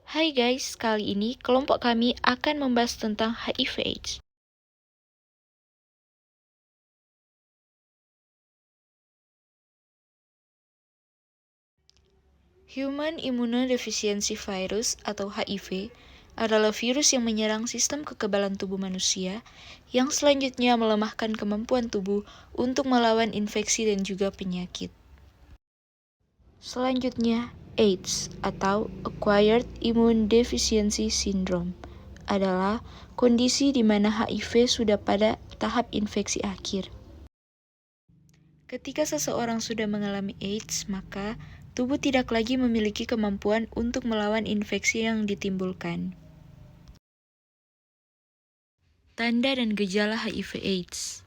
Hai guys, kali ini kelompok kami akan membahas tentang HIV/AIDS. Human Immunodeficiency Virus atau HIV adalah virus yang menyerang sistem kekebalan tubuh manusia yang selanjutnya melemahkan kemampuan tubuh untuk melawan infeksi dan juga penyakit. Selanjutnya, AIDS atau Acquired Immune Deficiency Syndrome adalah kondisi di mana HIV sudah pada tahap infeksi akhir. Ketika seseorang sudah mengalami AIDS, maka tubuh tidak lagi memiliki kemampuan untuk melawan infeksi yang ditimbulkan. Tanda dan gejala HIV/AIDS.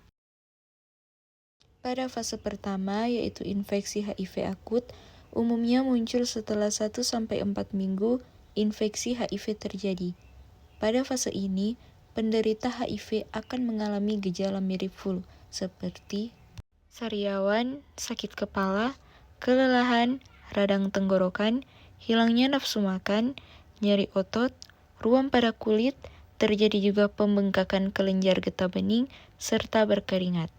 Pada fase pertama, yaitu infeksi HIV akut, umumnya muncul setelah 1-4 minggu infeksi HIV terjadi. Pada fase ini, penderita HIV akan mengalami gejala mirip flu, seperti sariawan, sakit kepala, kelelahan, radang tenggorokan, hilangnya nafsu makan, nyeri otot, ruam pada kulit, terjadi juga pembengkakan kelenjar getah bening, serta berkeringat.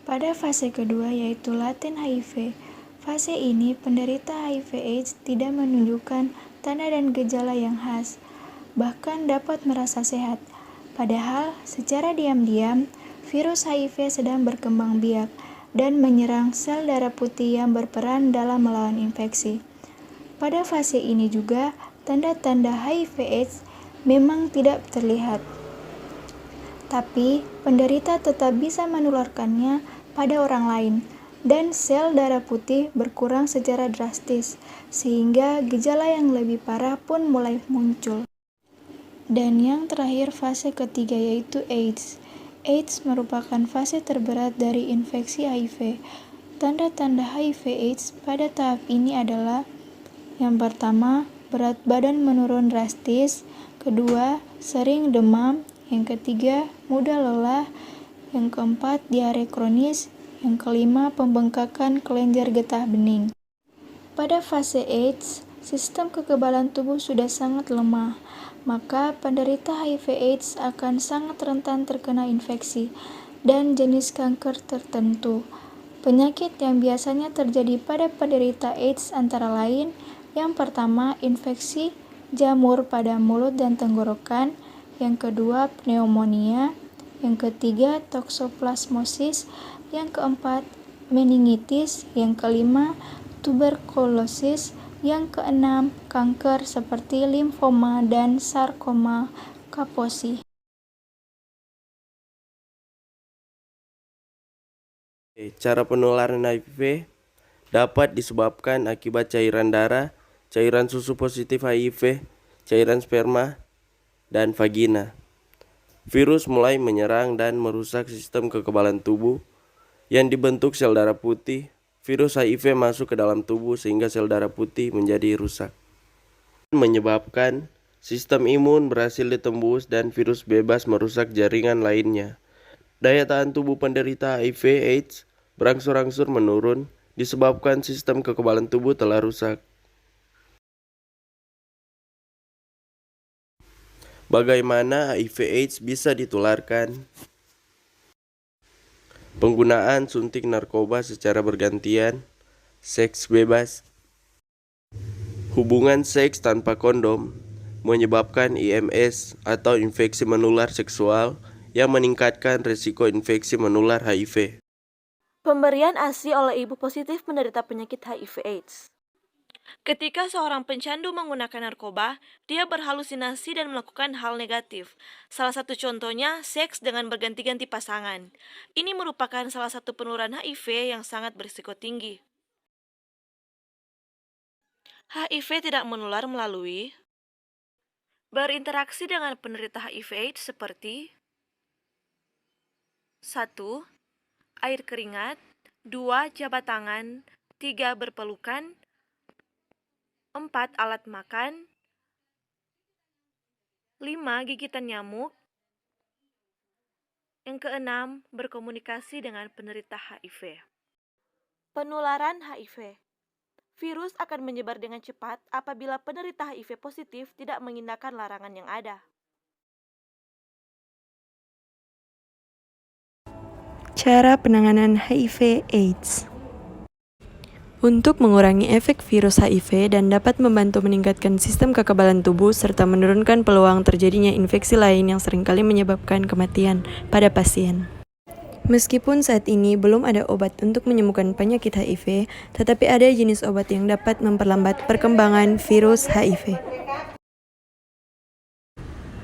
Pada fase kedua yaitu laten HIV, fase ini penderita HIV/AIDS tidak menunjukkan tanda dan gejala yang khas, bahkan dapat merasa sehat. Padahal secara diam-diam, virus HIV sedang berkembang biak dan menyerang sel darah putih yang berperan dalam melawan infeksi. Pada fase ini juga, tanda-tanda HIV/AIDS memang tidak terlihat, tapi penderita tetap bisa menularkannya pada orang lain, dan sel darah putih berkurang secara drastis, sehingga gejala yang lebih parah pun mulai muncul. Dan yang terakhir fase ketiga yaitu AIDS. AIDS merupakan fase terberat dari infeksi HIV. Tanda-tanda HIV/AIDS pada tahap ini adalah: yang pertama, berat badan menurun drastis; kedua, sering demam; yang ketiga, mudah lelah; yang keempat, diare kronis; yang kelima, pembengkakan kelenjar getah bening. Pada fase AIDS, sistem kekebalan tubuh sudah sangat lemah, maka penderita HIV/AIDS akan sangat rentan terkena infeksi dan jenis kanker tertentu. Penyakit yang biasanya terjadi pada penderita AIDS antara lain: yang pertama, infeksi jamur pada mulut dan tenggorokan; yang kedua, pneumonia; yang ketiga, toksoplasmosis; yang keempat, meningitis; yang kelima, tuberkulosis; yang keenam, kanker seperti limfoma dan sarkoma Kaposi. Cara penularan HIV dapat disebabkan akibat cairan darah, cairan susu positif HIV, cairan sperma, dan vagina. Virus mulai menyerang dan merusak sistem kekebalan tubuh yang dibentuk sel darah putih. Virus HIV masuk ke dalam tubuh sehingga sel darah putih menjadi rusak, menyebabkan sistem imun berhasil ditembus dan virus bebas merusak jaringan lainnya. Daya tahan tubuh penderita HIV/AIDS berangsur-angsur menurun disebabkan sistem kekebalan tubuh telah rusak. Bagaimana HIV/AIDS bisa ditularkan? Penggunaan suntik narkoba secara bergantian, seks bebas, hubungan seks tanpa kondom menyebabkan IMS atau infeksi menular seksual yang meningkatkan risiko infeksi menular HIV. Pemberian ASI oleh ibu positif penderita penyakit HIV/AIDS. Ketika seorang pencandu menggunakan narkoba, dia berhalusinasi dan melakukan hal negatif. Salah satu contohnya, seks dengan berganti-ganti pasangan. Ini merupakan salah satu penularan HIV yang sangat berisiko tinggi. HIV tidak menular melalui berinteraksi dengan penderita HIV/AIDS seperti 1. Air keringat, 2. Jabat tangan, 3. Berpelukan, 4. Alat makan, 5. Gigitan nyamuk, yang keenam, berkomunikasi dengan penderita HIV. Penularan HIV. Virus akan menyebar dengan cepat apabila penderita HIV positif tidak mengindahkan larangan yang ada. Cara penanganan HIV/AIDS. Untuk mengurangi efek virus HIV dan dapat membantu meningkatkan sistem kekebalan tubuh serta menurunkan peluang terjadinya infeksi lain yang seringkali menyebabkan kematian pada pasien. Meskipun saat ini belum ada obat untuk menyembuhkan penyakit HIV, tetapi ada jenis obat yang dapat memperlambat perkembangan virus HIV.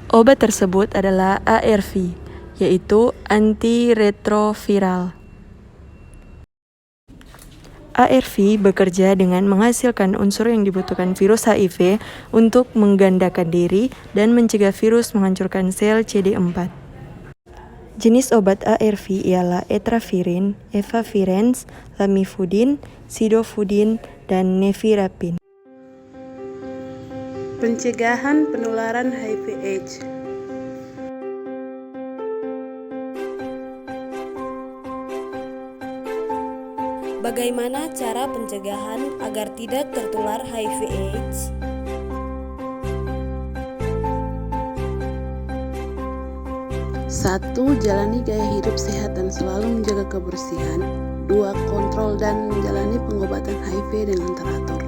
Obat tersebut adalah ARV, yaitu antiretroviral. ARV bekerja dengan menghasilkan unsur yang dibutuhkan virus HIV untuk menggandakan diri dan mencegah virus menghancurkan sel CD4. Jenis obat ARV ialah etravirin, efavirenz, lamivudin, sidofudin, dan nevirapin. Pencegahan penularan HIV/AIDS. Bagaimana cara pencegahan agar tidak tertular HIV/AIDS? 1. Jalani gaya hidup sehat dan selalu menjaga kebersihan. 2. Kontrol dan menjalani pengobatan HIV dengan teratur.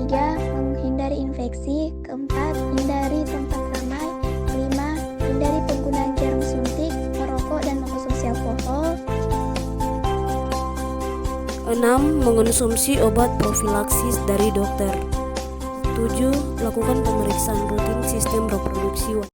3. Menghindari infeksi. 4. Hindari tempat ramai. 5. Hindari penggunaan jarum suntik, merokok dan mengkonsumsi alkohol. 6. Mengonsumsi obat profilaksis dari dokter. 7. Lakukan pemeriksaan rutin sistem reproduksi.